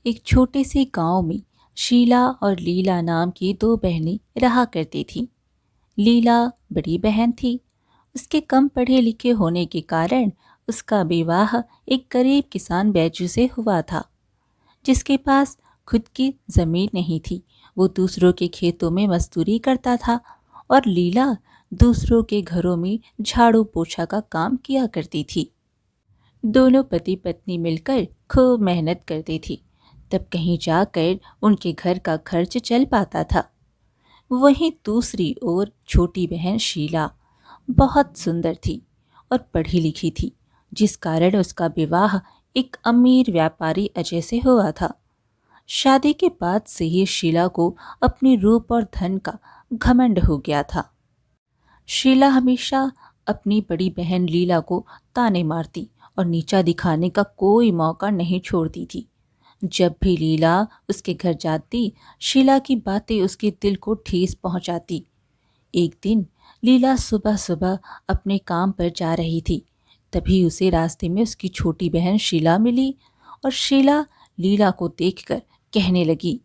एक छोटे से गांव में शीला और लीला नाम की दो बहनें रहा करती थीं। लीला बड़ी बहन थी। उसके कम पढ़े लिखे होने के कारण उसका विवाह एक गरीब किसान बैजू से हुआ था, जिसके पास खुद की जमीन नहीं थी। वो दूसरों के खेतों में मजदूरी करता था और लीला दूसरों के घरों में झाड़ू पोछा का काम किया करती थी। दोनों पति पत्नी मिलकर खूब मेहनत करती थी, तब कहीं जाकर उनके घर का खर्च चल पाता था। वहीं दूसरी ओर छोटी बहन शीला बहुत सुंदर थी और पढ़ी लिखी थी, जिस कारण उसका विवाह एक अमीर व्यापारी अजय से हुआ था। शादी के बाद से ही शीला को अपने रूप और धन का घमंड हो गया था। शीला हमेशा अपनी बड़ी बहन लीला को ताने मारती और नीचा दिखाने का कोई मौका नहीं छोड़ती थी। जब भी लीला उसके घर जाती, शीला की बातें उसके दिल को ठेस पहुंचाती। एक दिन लीला सुबह सुबह अपने काम पर जा रही थी। तभी उसे रास्ते में उसकी छोटी बहन शीला मिली और शीला लीला को देखकर कहने लगी,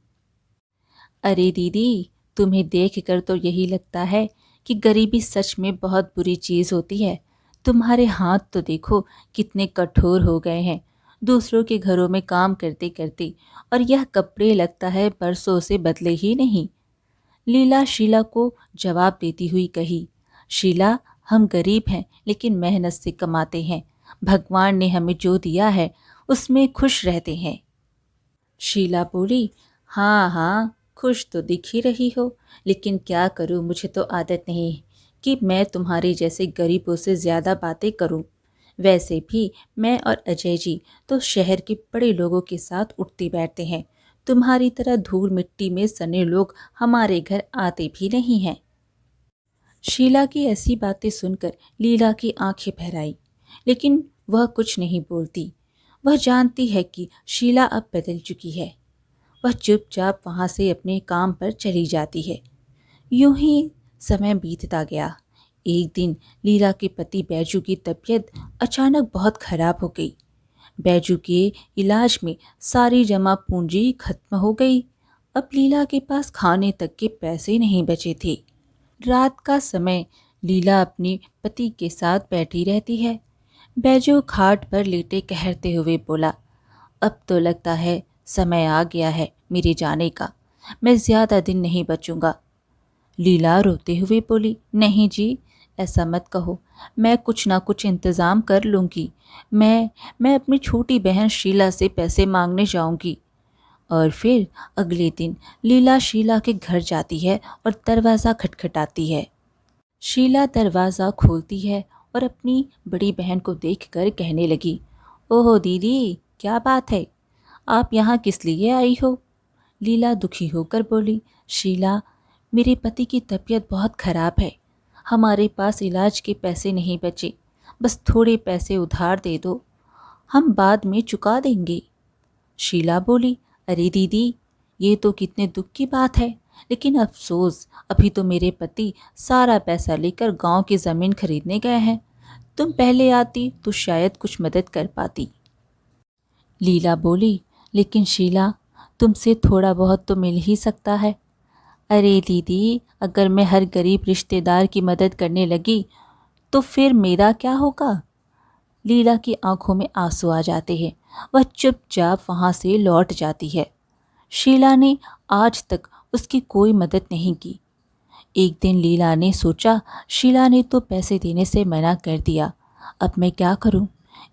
अरे दीदी, तुम्हें देखकर तो यही लगता है कि गरीबी सच में बहुत बुरी चीज़ होती है। तुम्हारे हाथ तो देखो कितने कठोर हो गए हैं, दूसरों के घरों में काम करते करते, और यह कपड़े लगता है बरसों से बदले ही नहीं। लीला शीला को जवाब देती हुई कही, शीला, हम गरीब हैं लेकिन मेहनत से कमाते हैं। भगवान ने हमें जो दिया है उसमें खुश रहते हैं। शीला बोली, हाँ हाँ, खुश तो दिख ही रही हो, लेकिन क्या करूँ, मुझे तो आदत नहीं है कि मैं तुम्हारे जैसे गरीबों से ज़्यादा बातें करूँ। वैसे भी मैं और अजय जी तो शहर के बड़े लोगों के साथ उठते बैठते हैं। तुम्हारी तरह धूल मिट्टी में सने लोग हमारे घर आते भी नहीं हैं। शीला की ऐसी बातें सुनकर लीला की आंखें भर आई, लेकिन वह कुछ नहीं बोलती। वह जानती है कि शीला अब बदल चुकी है। वह चुपचाप वहाँ से अपने काम पर चली जाती है। यूं ही समय बीतता गया। एक दिन लीला के पति बैजू की तबीयत अचानक बहुत खराब हो गई। बैजू के इलाज में सारी जमा पूंजी खत्म हो गई। अब लीला के पास खाने तक के पैसे नहीं बचे थे। रात का समय लीला अपने पति के साथ बैठी रहती है। बैजू खाट पर लेटे कहरते हुए बोला, अब तो लगता है समय आ गया है मेरे जाने का। मैं ज़्यादा दिन नहीं बचूंगा। लीला रोते हुए बोली, नहीं जी, ऐसा मत कहो। मैं कुछ ना कुछ इंतज़ाम कर लूँगी। मैं अपनी छोटी बहन शीला से पैसे मांगने जाऊँगी। और फिर अगले दिन लीला शीला के घर जाती है और दरवाज़ा खटखटाती है। शीला दरवाज़ा खोलती है और अपनी बड़ी बहन को देखकर कहने लगी, ओहो दीदी, क्या बात है, आप यहाँ किस लिए आई हो? लीला दुखी होकर बोली, शीला, मेरे पति की तबीयत बहुत ख़राब है। हमारे पास इलाज के पैसे नहीं बचे। बस थोड़े पैसे उधार दे दो, हम बाद में चुका देंगे। शीला बोली, अरे दीदी, ये तो कितने दुख की बात है, लेकिन अफसोस अभी तो मेरे पति सारा पैसा लेकर गांव की ज़मीन खरीदने गए हैं। तुम पहले आती तो शायद कुछ मदद कर पाती। लीला बोली, लेकिन शीला, तुमसे थोड़ा बहुत तो मिल ही सकता है। अरे दीदी, अगर मैं हर गरीब रिश्तेदार की मदद करने लगी तो फिर मेरा क्या होगा? लीला की आंखों में आंसू आ जाते हैं। वह चुपचाप वहाँ से लौट जाती है। शीला ने आज तक उसकी कोई मदद नहीं की। एक दिन लीला ने सोचा, शीला ने तो पैसे देने से मना कर दिया, अब मैं क्या करूं?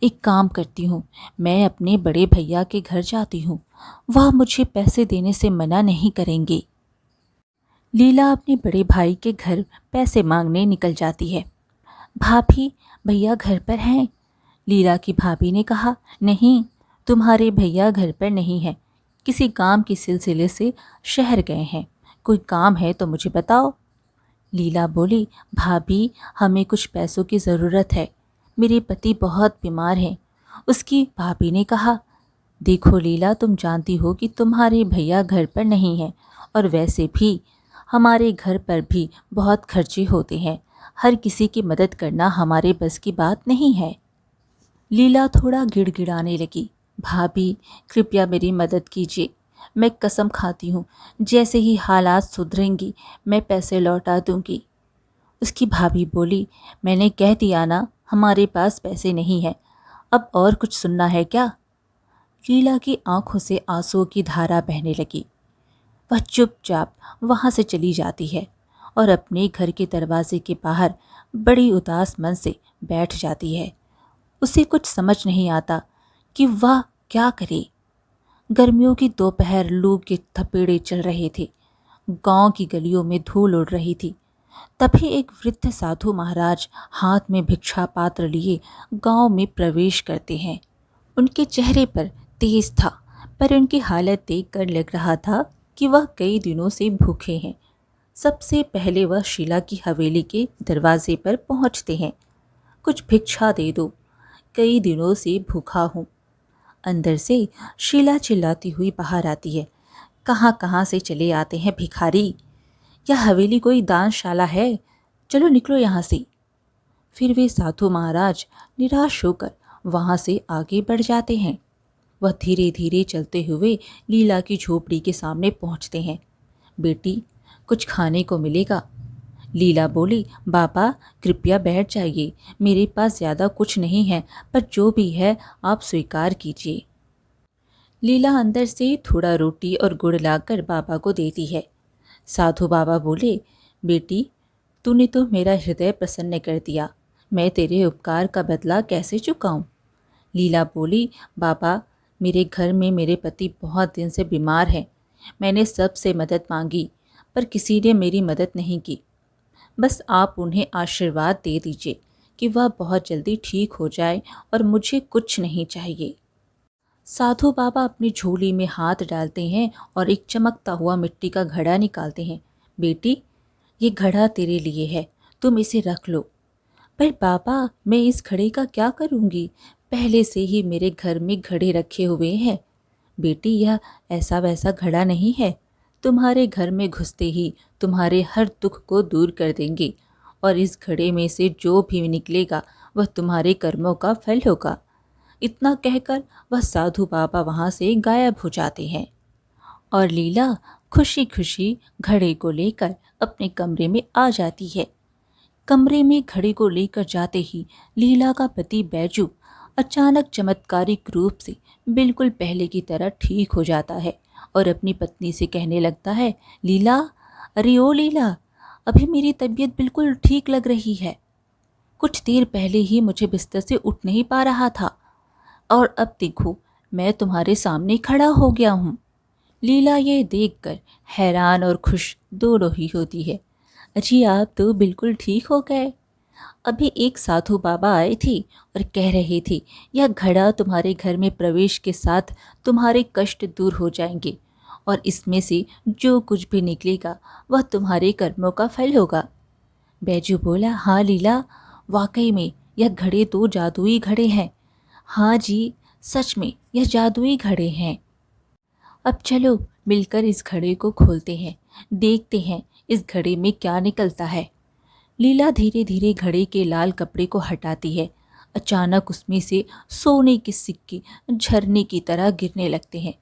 एक काम करती हूँ, मैं अपने बड़े भैया के घर जाती हूँ, वह मुझे पैसे देने से मना नहीं करेंगे। लीला अपने बड़े भाई के घर पैसे मांगने निकल जाती है। भाभी, भैया घर पर हैं? लीला की भाभी ने कहा, नहीं, तुम्हारे भैया घर पर नहीं है, किसी काम के सिलसिले से शहर गए हैं। कोई काम है तो मुझे बताओ। लीला बोली, भाभी, हमें कुछ पैसों की ज़रूरत है, मेरे पति बहुत बीमार हैं। उसकी भाभी ने कहा, देखो लीला, तुम जानती हो कि तुम्हारे भैया घर पर नहीं हैं, और वैसे भी हमारे घर पर भी बहुत खर्चे होते हैं। हर किसी की मदद करना हमारे बस की बात नहीं है। लीला थोड़ा गिड़गिड़ाने लगी। भाभी, कृपया मेरी मदद कीजिए। मैं कसम खाती हूँ, जैसे ही हालात सुधरेंगी मैं पैसे लौटा दूंगी। उसकी भाभी बोली, मैंने कह दिया ना, हमारे पास पैसे नहीं हैं। अब और कुछ सुनना है क्या? लीला की आंखों से आंसुओं की धारा बहने लगी। वह चुपचाप वहां से चली जाती है और अपने घर के दरवाजे के बाहर बड़ी उदास मन से बैठ जाती है। उसे कुछ समझ नहीं आता कि वह क्या करे। गर्मियों की दोपहर लू के थपेड़े चल रहे थे। गांव की गलियों में धूल उड़ रही थी। तभी एक वृद्ध साधु महाराज हाथ में भिक्षा पात्र लिए गांव में प्रवेश करते हैं। उनके चेहरे पर तेज था, पर उनकी हालत देखकर लग रहा था कि वह कई दिनों से भूखे हैं। सबसे पहले वह शीला की हवेली के दरवाजे पर पहुंचते हैं। कुछ भिक्षा दे दो, कई दिनों से भूखा हूँ। अंदर से शीला चिल्लाती हुई बाहर आती है, कहाँ कहाँ से चले आते हैं भिखारी? यह हवेली कोई दानशाला है? चलो निकलो यहाँ से। फिर वे साधु महाराज निराश होकर वहाँ से आगे बढ़ जाते हैं। वह धीरे धीरे चलते हुए लीला की झोपड़ी के सामने पहुँचते हैं। बेटी, कुछ खाने को मिलेगा? लीला बोली, बाबा कृपया बैठ जाइए, मेरे पास ज़्यादा कुछ नहीं है, पर जो भी है आप स्वीकार कीजिए। लीला अंदर से थोड़ा रोटी और गुड़ लाकर बाबा को देती है। साधु बाबा बोले, बेटी, तूने तो मेरा हृदय प्रसन्न कर दिया, मैं तेरे उपकार का बदला कैसे चुकाऊं? लीला बोली, बाबा, मेरे घर में मेरे पति बहुत दिन से बीमार हैं। मैंने सबसे मदद मांगी, पर किसी ने मेरी मदद नहीं की। बस आप उन्हें आशीर्वाद दे दीजिए कि वह बहुत जल्दी ठीक हो जाए और मुझे कुछ नहीं चाहिए। साधु बाबा अपनी झोली में हाथ डालते हैं और एक चमकता हुआ मिट्टी का घड़ा निकालते हैं। बेटी, ये घड़ा तेरे लिए है, तुम इसे रख लो। पर बाबा, मैं इस घड़े का क्या करूंगी? पहले से ही मेरे घर में घड़े रखे हुए हैं। बेटी, यह ऐसा वैसा घड़ा नहीं है, तुम्हारे घर में घुसते ही तुम्हारे हर दुख को दूर कर देंगे, और इस घड़े में से जो भी निकलेगा वह तुम्हारे कर्मों का फल होगा। इतना कहकर वह साधु बाबा वहाँ से गायब हो जाते हैं और लीला खुशी खुशी घड़े को लेकर अपने कमरे में आ जाती है। कमरे में घड़े को लेकर जाते ही लीला का पति बैजू अचानक चमत्कारिक रूप से बिल्कुल पहले की तरह ठीक हो जाता है और अपनी पत्नी से कहने लगता है, लीला, अरे ओ लीला, अभी मेरी तबीयत बिल्कुल ठीक लग रही है। कुछ देर पहले ही मुझे बिस्तर से उठ नहीं पा रहा था, और अब देखो मैं तुम्हारे सामने खड़ा हो गया हूँ। लीला ये देखकर हैरान और खुश दोनों ही होती है। अजी, आप तो बिल्कुल ठीक हो गए। अभी एक साधु बाबा आए थे और कह रहे थे, यह घड़ा तुम्हारे घर में प्रवेश के साथ तुम्हारे कष्ट दूर हो जाएंगे, और इसमें से जो कुछ भी निकलेगा वह तुम्हारे कर्मों का फल होगा। बैजू बोला, हाँ लीला, वाकई में यह घड़े तो जादुई घड़े हैं। हाँ जी, सच में यह जादुई घड़े हैं। अब चलो मिलकर इस घड़े को खोलते हैं, देखते हैं इस घड़े में क्या निकलता है। लीला धीरे धीरे घड़े के लाल कपड़े को हटाती है। अचानक उसमें से सोने के सिक्के झरने की तरह गिरने लगते हैं।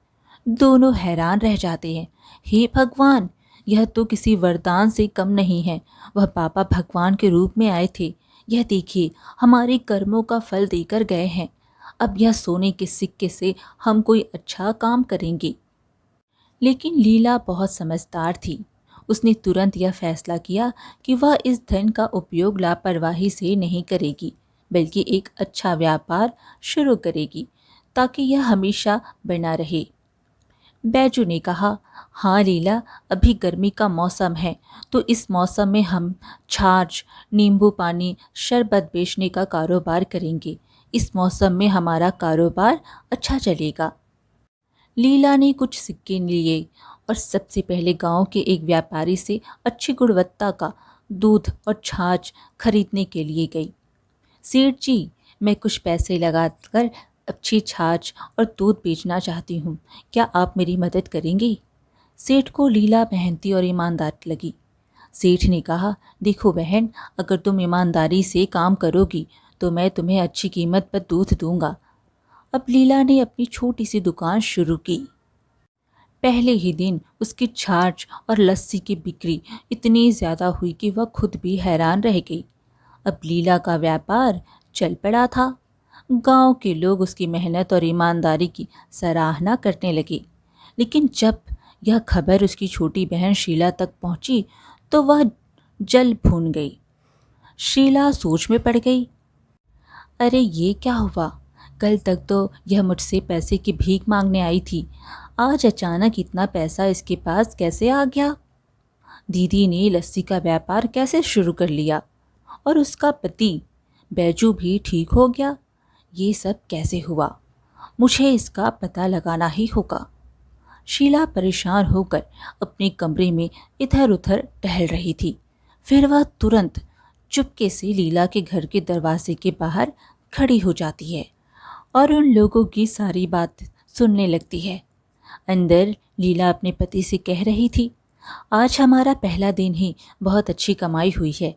दोनों हैरान रह जाते हैं। हे भगवान, यह तो किसी वरदान से कम नहीं है। वह पापा भगवान के रूप में आए थे। यह देखिए, हमारे कर्मों का फल देकर गए हैं। अब यह सोने के सिक्के से हम कोई अच्छा काम करेंगे। लेकिन लीला बहुत समझदार थी। उसने तुरंत यह फैसला किया कि वह इस धन का उपयोग लापरवाही से नहीं करेगी, बल्कि एक अच्छा व्यापार शुरू करेगी ताकि यह हमेशा बना रहे। बैजू ने कहा, हाँ लीला, अभी गर्मी का मौसम है, तो इस मौसम में हम छाछ, नींबू पानी, शरबत बेचने का कारोबार करेंगे। इस मौसम में हमारा कारोबार अच्छा चलेगा। लीला ने कुछ सिक्के लिए और सबसे पहले गांव के एक व्यापारी से अच्छी गुणवत्ता का दूध और छाछ खरीदने के लिए गई। सेठ जी, मैं कुछ पैसे लगाकर अच्छी छाछ और दूध बेचना चाहती हूँ, क्या आप मेरी मदद करेंगी? सेठ को लीला मेहनती और ईमानदार लगी। सेठ ने कहा, देखो बहन, अगर तुम ईमानदारी से काम करोगी तो मैं तुम्हें अच्छी कीमत पर दूध दूंगा। अब लीला ने अपनी छोटी सी दुकान शुरू की। पहले ही दिन उसकी छाछ और लस्सी की बिक्री इतनी ज़्यादा हुई कि वह खुद भी हैरान रह गई। अब लीला का व्यापार चल पड़ा था। गांव के लोग उसकी मेहनत और ईमानदारी की सराहना करने लगे। लेकिन जब यह खबर उसकी छोटी बहन शीला तक पहुंची तो वह जल भून गई। शीला सोच में पड़ गई। अरे ये क्या हुआ? कल तक तो यह मुझसे पैसे की भीख मांगने आई थी, आज अचानक इतना पैसा इसके पास कैसे आ गया? दीदी ने लस्सी का व्यापार कैसे शुरू कर लिया और उसका पति बैजू भी ठीक हो गया? ये सब कैसे हुआ? मुझे इसका पता लगाना ही होगा। शीला परेशान होकर अपने कमरे में इधर उधर टहल रही थी। फिर वह तुरंत चुपके से लीला के घर के दरवाजे के बाहर खड़ी हो जाती है और उन लोगों की सारी बात सुनने लगती है। अंदर लीला अपने पति से कह रही थी, आज हमारा पहला दिन ही बहुत अच्छी कमाई हुई है।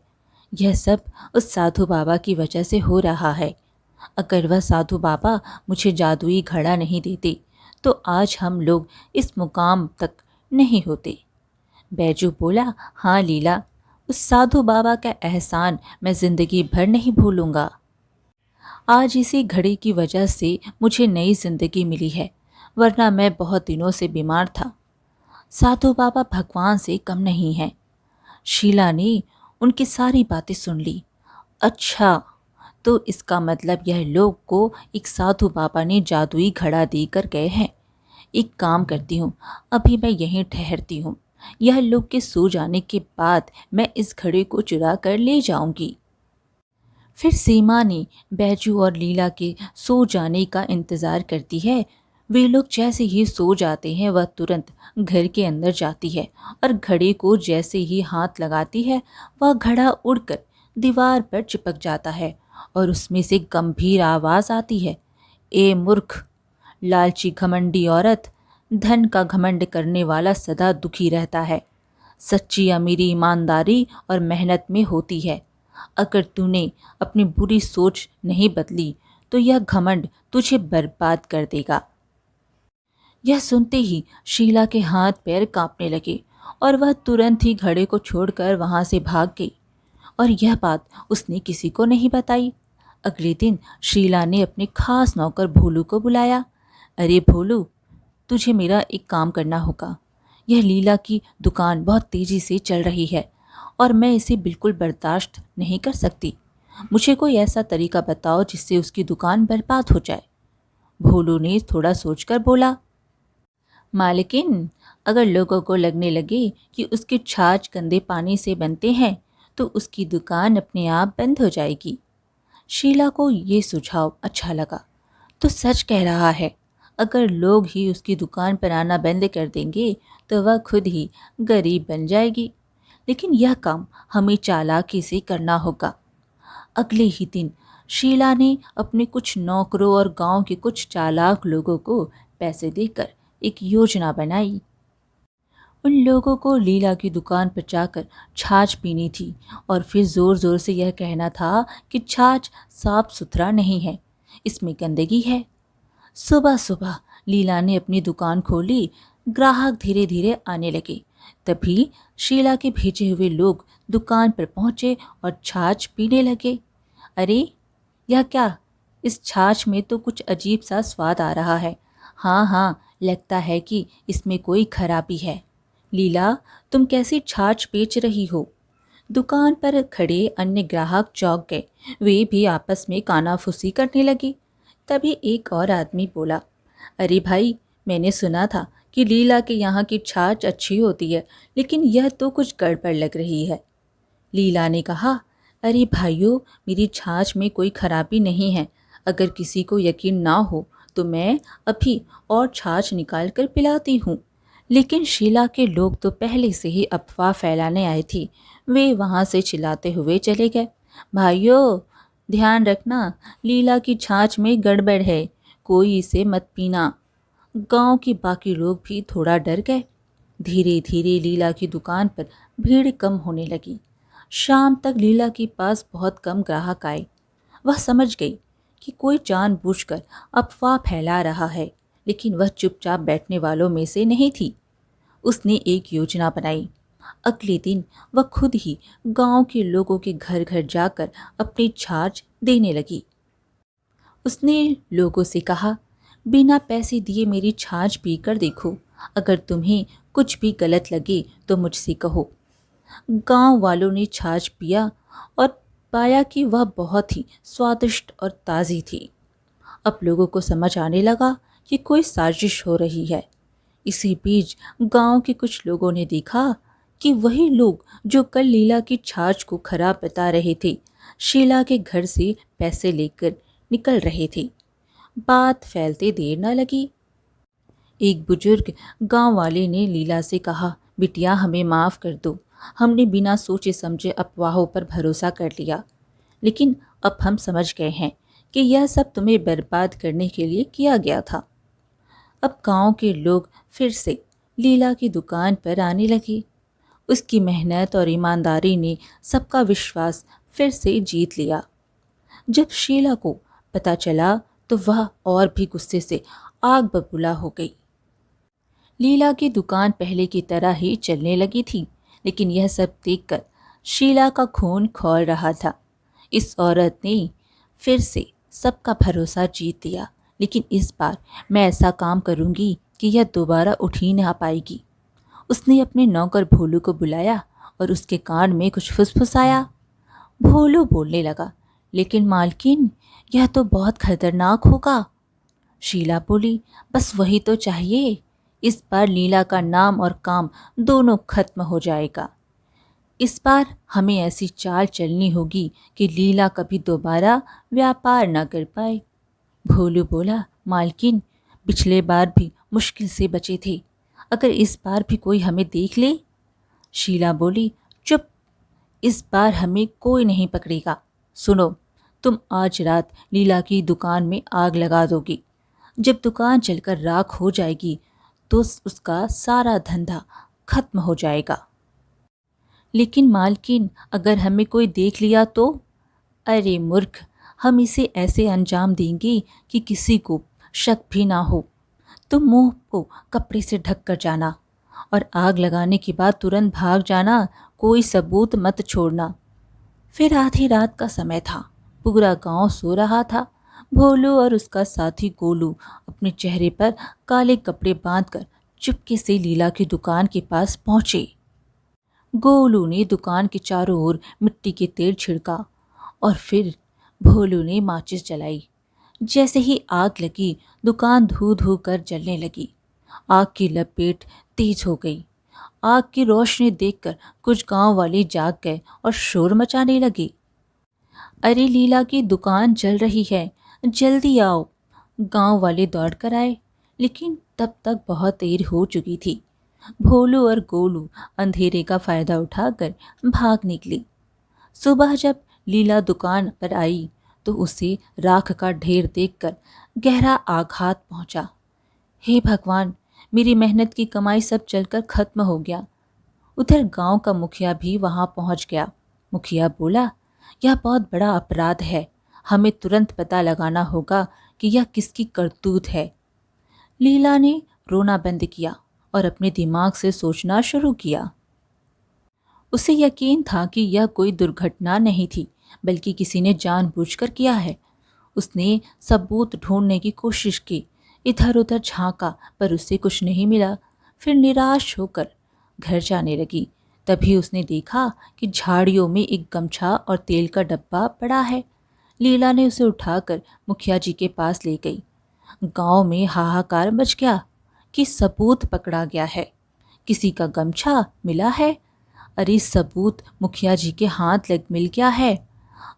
यह सब उस साधु बाबा की वजह से हो रहा है। अगर वह साधु बाबा मुझे जादुई घड़ा नहीं देते तो आज हम लोग इस मुकाम तक नहीं होते। बैजू बोला, हाँ लीला, उस साधु बाबा का एहसान मैं जिंदगी भर नहीं भूलूंगा। आज इसी घड़ी की वजह से मुझे नई जिंदगी मिली है, वरना मैं बहुत दिनों से बीमार था। साधु बाबा भगवान से कम नहीं हैं। शीला ने उनकी सारी बातें सुन ली। अच्छा, तो इसका मतलब यह लोग को एक साधु बाबा ने जादुई घड़ा देकर गए हैं। एक काम करती हूँ, अभी मैं यहीं ठहरती हूँ। यह लोग के सो जाने के बाद मैं इस घड़े को चुरा कर ले जाऊंगी। फिर सीमा ने बैजू और लीला के सो जाने का इंतज़ार करती है। वे लोग जैसे ही सो जाते हैं वह तुरंत घर के अंदर जाती है और घड़े को जैसे ही हाथ लगाती है वह घड़ा उड़कर दीवार पर चिपक जाता है और उसमें से गंभीर आवाज़ आती है, ए मूर्ख, लालची घमंडी औरत, धन का घमंड करने वाला सदा दुखी रहता है। सच्ची अमीरी ईमानदारी और मेहनत में होती है। अगर तूने अपनी बुरी सोच नहीं बदली तो यह घमंड तुझे बर्बाद कर देगा। यह सुनते ही शीला के हाथ पैर कांपने लगे और वह तुरंत ही घड़े को छोड़कर वहां से भाग गई और यह बात उसने किसी को नहीं बताई। अगले दिन शीला ने अपने खास नौकर भोलू को बुलाया। अरे भोलू, तुझे मेरा एक काम करना होगा। यह लीला की दुकान बहुत तेज़ी से चल रही है और मैं इसे बिल्कुल बर्दाश्त नहीं कर सकती। मुझे कोई ऐसा तरीका बताओ जिससे उसकी दुकान बर्बाद हो जाए। भोलू ने थोड़ा सोचकर बोला, मालकिन, अगर लोगों को लगने लगे कि उसके छाछ गंदे पानी से बनते हैं तो उसकी दुकान अपने आप बंद हो जाएगी। शीला को ये सुझाव अच्छा लगा। तो सच कह रहा है, अगर लोग ही उसकी दुकान पर आना बंद कर देंगे तो वह खुद ही गरीब बन जाएगी। लेकिन यह काम हमें चालाकी से करना होगा। अगले ही दिन शीला ने अपने कुछ नौकरों और गांव के कुछ चालाक लोगों को पैसे देकर एक योजना बनाई। उन लोगों को लीला की दुकान पर जाकर छाछ पीनी थी और फिर ज़ोर ज़ोर से यह कहना था कि छाछ साफ सुथरा नहीं है, इसमें गंदगी है। सुबह सुबह लीला ने अपनी दुकान खोली। ग्राहक धीरे धीरे आने लगे। तभी शीला के भेजे हुए लोग दुकान पर पहुंचे और छाछ पीने लगे। अरे यह क्या? इस छाछ में तो कुछ अजीब सा स्वाद आ रहा है। हाँ हाँ, लगता है कि इसमें कोई खराबी है। लीला, तुम कैसी छाछ बेच रही हो? दुकान पर खड़े अन्य ग्राहक चौंक गए। वे भी आपस में कानाफूसी करने लगे। तभी एक और आदमी बोला, अरे भाई, मैंने सुना था कि लीला के यहाँ की छाछ अच्छी होती है, लेकिन यह तो कुछ गड़बड़ लग रही है। लीला ने कहा, अरे भाइयों, मेरी छाछ में कोई खराबी नहीं है। अगर किसी को यकीन ना हो तो मैं अभी और छाछ निकाल कर पिलाती हूँ। लेकिन शीला के लोग तो पहले से ही अफवाह फैलाने आए थे। वे वहाँ से चिल्लाते हुए चले गए, भाइयों, ध्यान रखना, लीला की छाछ में गड़बड़ है, कोई इसे मत पीना। गांव के बाकी लोग भी थोड़ा डर गए। धीरे धीरे लीला की दुकान पर भीड़ कम होने लगी। शाम तक लीला के पास बहुत कम ग्राहक आए। वह समझ गई कि कोई जानबूझकर अफवाह फैला रहा है, लेकिन वह चुपचाप बैठने वालों में से नहीं थी। उसने एक योजना बनाई। अगले दिन वह खुद ही गांव के लोगों के घर घर जाकर अपनी छाछ देने लगी। उसने लोगों से कहा, बिना पैसे दिए मेरी छाछ पीकर देखो। अगर तुम्हें कुछ भी गलत लगे तो मुझसे कहो। गांव वालों ने छाछ पिया और पाया कि वह बहुत ही स्वादिष्ट और ताज़ी थी। अब लोगों को समझ आने लगा कि कोई साजिश हो रही है। इसी बीच गांव के कुछ लोगों ने देखा कि वही लोग जो कल लीला की छाछ को खराब बता रहे थे, शीला के घर से पैसे लेकर निकल रहे थे। बात फैलते देर न लगी। एक बुजुर्ग गांव वाले ने लीला से कहा, बिटिया हमें माफ़ कर दो, हमने बिना सोचे समझे अफवाहों पर भरोसा कर लिया। लेकिन अब हम समझ गए हैं कि यह सब तुम्हें बर्बाद करने के लिए किया गया था। अब गांव के लोग फिर से लीला की दुकान पर आने लगे। उसकी मेहनत और ईमानदारी ने सबका विश्वास फिर से जीत लिया। जब शीला को पता चला तो वह और भी गुस्से से आग बबूला हो गई। लीला की दुकान पहले की तरह ही चलने लगी थी, लेकिन यह सब देखकर शीला का खून खौल रहा था। इस औरत ने फिर से सबका भरोसा जीत लिया, लेकिन इस बार मैं ऐसा काम करूंगी कि यह दोबारा उठ ही ना पाएगी। उसने अपने नौकर भोलू को बुलाया और उसके कान में कुछ फुसफुसाया। भोलू बोलने लगा, लेकिन मालकिन यह तो बहुत खतरनाक होगा। शीला बोली, बस वही तो चाहिए। इस बार लीला का नाम और काम दोनों खत्म हो जाएगा। इस बार हमें ऐसी चाल चलनी होगी कि लीला कभी दोबारा व्यापार न कर पाए। भोलू बोला, मालकिन पिछले बार भी मुश्किल से बचे थे, अगर इस बार भी कोई हमें देख ले। शीला बोली, चुप, इस बार हमें कोई नहीं पकड़ेगा। सुनो, तुम आज रात लीला की दुकान में आग लगा दोगी। जब दुकान जलकर राख हो जाएगी तो उसका सारा धंधा खत्म हो जाएगा। लेकिन मालकिन अगर हमें कोई देख लिया तो? अरे मूर्ख, हम इसे ऐसे अंजाम देंगे कि किसी को शक भी ना हो। तुम मुंह को कपड़े से ढक कर जाना और आग लगाने के बाद तुरंत भाग जाना, कोई सबूत मत छोड़ना। फिर आधी रात का समय था, पूरा गांव सो रहा था। भोलू और उसका साथी गोलू अपने चेहरे पर काले कपड़े बांधकर चुपके से लीला की दुकान के पास पहुंचे। गोलू ने दुकान के चारों ओर मिट्टी के तेल छिड़का और फिर भोलू ने माचिस जलाई। जैसे ही आग लगी, दुकान धू धू कर जलने लगी। आग की लपेट तेज हो गई। आग की रोशनी देखकर कुछ गांव वाले जाग गए और शोर मचाने लगे। अरे लीला की दुकान जल रही है, जल्दी आओ। गांव वाले दौड़ कर आए, लेकिन तब तक बहुत देर हो चुकी थी। भोलू और गोलू अंधेरे का फायदा उठाकर भाग निकली। सुबह जब लीला दुकान पर आई तो उसे राख का ढेर देखकर गहरा आघात पहुंचा। हे भगवान, मेरी मेहनत की कमाई सब जलकर खत्म हो गया। उधर गांव का मुखिया भी वहां पहुंच गया। मुखिया बोला, यह बहुत बड़ा अपराध है, हमें तुरंत पता लगाना होगा कि यह किसकी करतूत है। लीला ने रोना बंद किया और अपने दिमाग से सोचना शुरू किया। उसे यकीन था कि यह कोई दुर्घटना नहीं थी, बल्कि किसी ने जानबूझकर किया है। उसने सबूत ढूंढने की कोशिश की, इधर उधर झांका, पर उसे कुछ नहीं मिला। फिर निराश होकर घर जाने लगी। तभी उसने देखा कि झाड़ियों में एक गमछा और तेल का डब्बा पड़ा है। लीला ने उसे उठाकर मुखिया जी के पास ले गई। गांव में हाहाकार मच गया कि सबूत पकड़ा गया है, किसी का गमछा मिला है। अरे सबूत मुखिया जी के हाथ लग मिल गया है।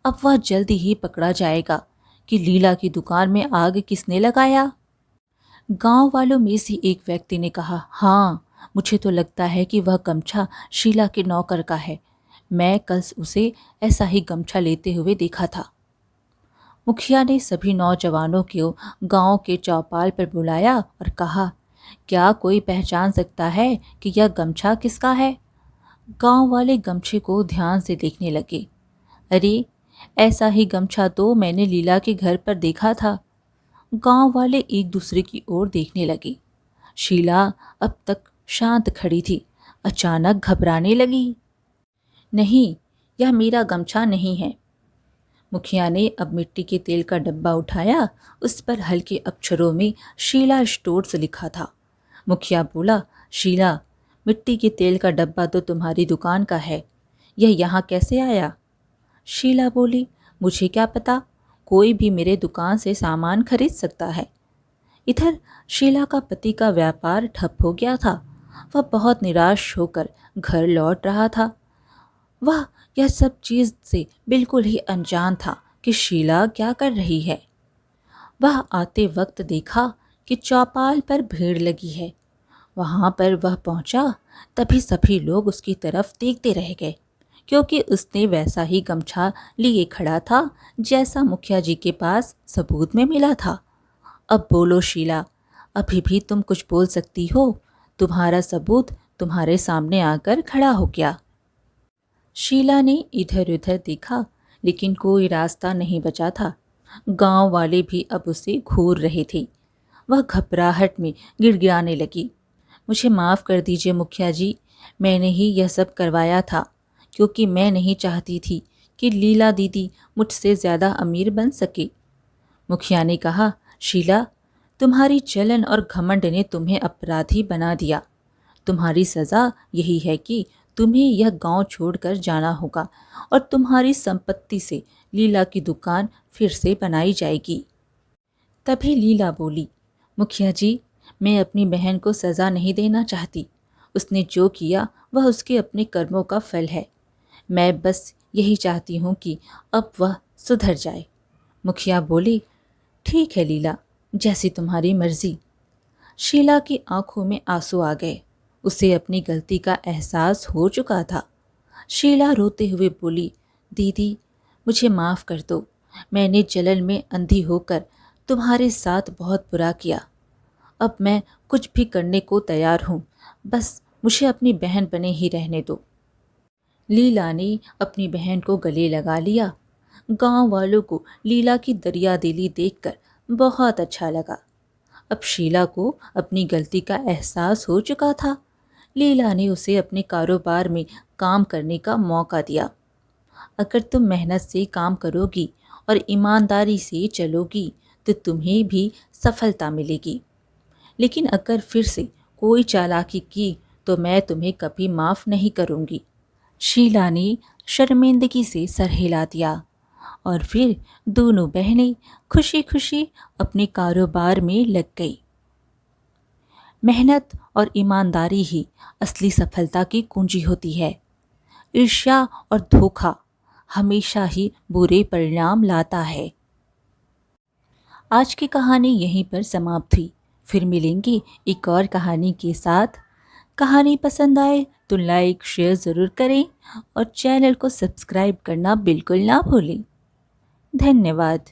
अब वह जल्दी ही पकड़ा जाएगा कि लीला की दुकान में आग किसने लगाया। गांव वालों में से एक व्यक्ति ने कहा, हाँ, मुझे तो लगता है कि वह गमछा शीला के नौकर का है। मैं कल उसे ऐसा ही गमछा लेते हुए देखा था। मुखिया ने सभी नौजवानों को गांव के चौपाल पर बुलाया और कहा, क्या कोई पहचान सकता है कि यह गमछा किसका है? गांव वाले गमछे को ध्यान से देखने लगे। अरे ऐसा ही गमछा तो मैंने लीला के घर पर देखा था। गांव वाले एक दूसरे की ओर देखने लगे। शीला अब तक शांत खड़ी थी, अचानक घबराने लगी। नहीं, यह मेरा गमछा नहीं है। मुखिया ने अब मिट्टी के तेल का डब्बा उठाया। उस पर हल्के अक्षरों में शीला स्टोर्स लिखा था। मुखिया बोला, शीला, मिट्टी के तेल का डब्बा तो तुम्हारी दुकान का है, यह यहाँ कैसे आया? शीला बोली, मुझे क्या पता, कोई भी मेरे दुकान से सामान खरीद सकता है। इधर शीला का पति का व्यापार ठप हो गया था। वह बहुत निराश होकर घर लौट रहा था। वह यह सब चीज से बिल्कुल ही अनजान था कि शीला क्या कर रही है। वह आते वक्त देखा कि चौपाल पर भीड़ लगी है। वहां पर वह पहुंचा, तभी सभी लोग उसकी तरफ देखते रह गए, क्योंकि उसने वैसा ही गमछा लिए खड़ा था जैसा मुखिया जी के पास सबूत में मिला था। अब बोलो शीला, अभी भी तुम कुछ बोल सकती हो। तुम्हारा सबूत तुम्हारे सामने आकर खड़ा हो गया। शीला ने इधर उधर देखा, लेकिन कोई रास्ता नहीं बचा था। गांव वाले भी अब उसे घूर रहे थे। वह घबराहट में गिड़गिड़ाने लगी। मुझे माफ़ कर दीजिए मुखिया जी, मैंने ही यह सब करवाया था, क्योंकि मैं नहीं चाहती थी कि लीला दीदी मुझसे ज़्यादा अमीर बन सके। मुखिया ने कहा, शीला, तुम्हारी जलन और घमंड ने तुम्हें अपराधी बना दिया। तुम्हारी सज़ा यही है कि तुम्हें यह गांव छोड़कर जाना होगा और तुम्हारी संपत्ति से लीला की दुकान फिर से बनाई जाएगी। तभी लीला बोली, मुखिया जी, मैं अपनी बहन को सज़ा नहीं देना चाहती। उसने जो किया वह उसके अपने कर्मों का फल है। मैं बस यही चाहती हूँ कि अब वह सुधर जाए। मुखिया बोली, ठीक है लीला, जैसी तुम्हारी मर्जी। शीला की आंखों में आंसू आ गए। उसे अपनी गलती का एहसास हो चुका था। शीला रोते हुए बोली, दीदी, मुझे माफ़ कर दो। मैंने जलन में अंधी होकर तुम्हारे साथ बहुत बुरा किया। अब मैं कुछ भी करने को तैयार हूँ, बस मुझे अपनी बहन बने ही रहने दो। लीला ने अपनी बहन को गले लगा लिया। गांव वालों को लीला की दरियादिली देखकर बहुत अच्छा लगा। अब शीला को अपनी गलती का एहसास हो चुका था। लीला ने उसे अपने कारोबार में काम करने का मौका दिया। अगर तुम मेहनत से काम करोगी और ईमानदारी से चलोगी तो तुम्हें भी सफलता मिलेगी। लेकिन अगर फिर से कोई चालाकी की तो मैं तुम्हें कभी माफ़ नहीं करूँगी। शीला ने शर्मिंदगी से सर हिला दिया और फिर दोनों बहनें खुशी खुशी अपने कारोबार में लग गई। मेहनत और ईमानदारी ही असली सफलता की कुंजी होती है। ईर्ष्या और धोखा हमेशा ही बुरे परिणाम लाता है। आज की कहानी यहीं पर समाप्त हुई। फिर मिलेंगे एक और कहानी के साथ। कहानी पसंद आए तो लाइक शेयर ज़रूर करें और चैनल को सब्सक्राइब करना बिल्कुल ना भूलें। धन्यवाद।